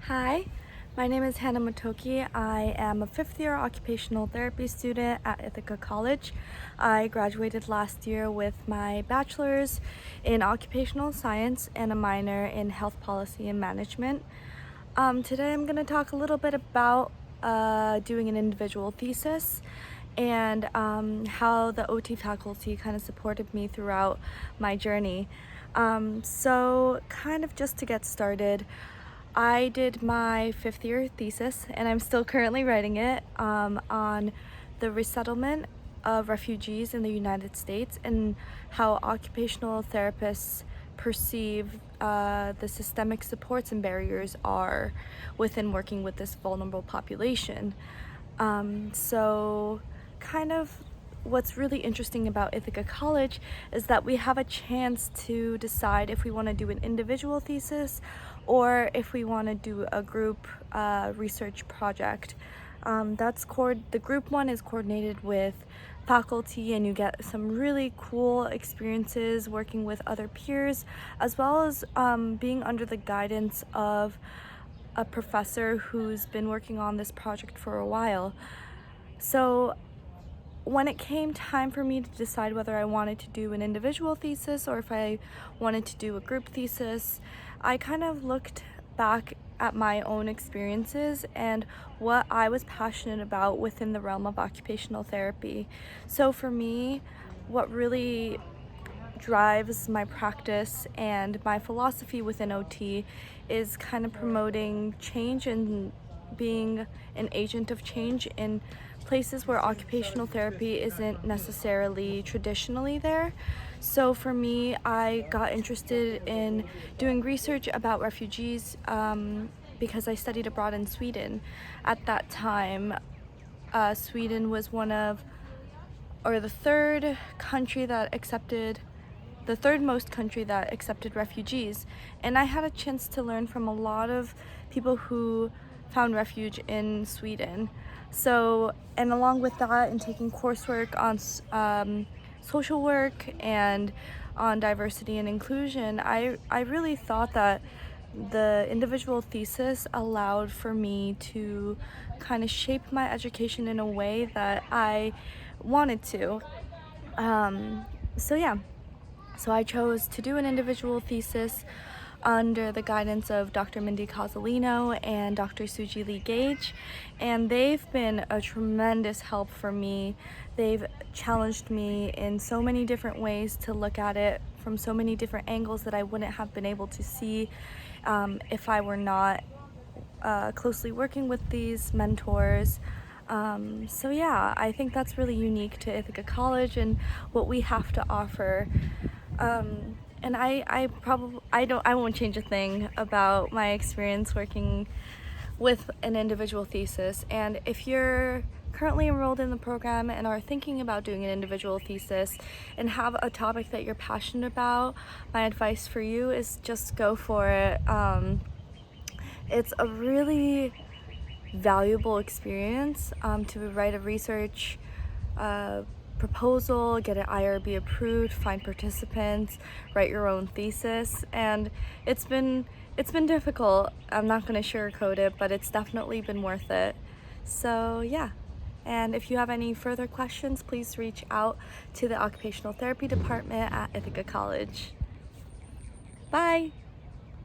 Hi, my name is Hana Motoki. I am a fifth-year occupational therapy student at Ithaca College. I graduated last year with my bachelor's in occupational science and a minor in health policy and management. Today I'm going to talk a little bit about doing an individual thesis and how the OT faculty kind of supported me throughout my journey. So kind of just to get started, I did my fifth-year thesis, and I'm still currently writing it, on the resettlement of refugees in the United States and how occupational therapists perceive the systemic supports and barriers are within working with this vulnerable population. So kind of what's really interesting about Ithaca College is that we have a chance to decide if we want to do an individual thesis or if we want to do a group research project. The group one is coordinated with faculty, and you get some really cool experiences working with other peers, as well as being under the guidance of a professor who's been working on this project for a while. So when it came time for me to decide whether I wanted to do an individual thesis or if I wanted to do a group thesis, I kind of looked back at my own experiences and what I was passionate about within the realm of occupational therapy. So for me, what really drives my practice and my philosophy within OT is kind of promoting change and being an agent of change in places where occupational therapy isn't necessarily traditionally there. So for me, I got interested in doing research about refugees because I studied abroad in Sweden. At that time, Sweden was the third most country that accepted refugees, and I had a chance to learn from a lot of people who found refuge in Sweden. So, and along with that, and taking coursework on social work and on diversity and inclusion, I really thought that the individual thesis allowed for me to kind of shape my education in a way that I wanted to. So I chose to do an individual thesis under the guidance of Dr. Mindy Cozzolino and Dr. Suji Lee Gage, and they've been a tremendous help for me. They've challenged me in so many different ways to look at it from so many different angles that I wouldn't have been able to see if I were not closely working with these mentors. So yeah, I think that's really unique to Ithaca College and what we have to offer. And I won't change a thing about my experience working with an individual thesis. And if you're currently enrolled in the program and are thinking about doing an individual thesis and have a topic that you're passionate about, my advice for you is just go for it. It's a really valuable experience to write a research proposal, get an IRB approved, find participants, write your own thesis, and it's been difficult. I'm not going to sugarcoat it, but it's definitely been worth it. So yeah, and if you have any further questions, please reach out to the occupational therapy department at Ithaca College. Bye!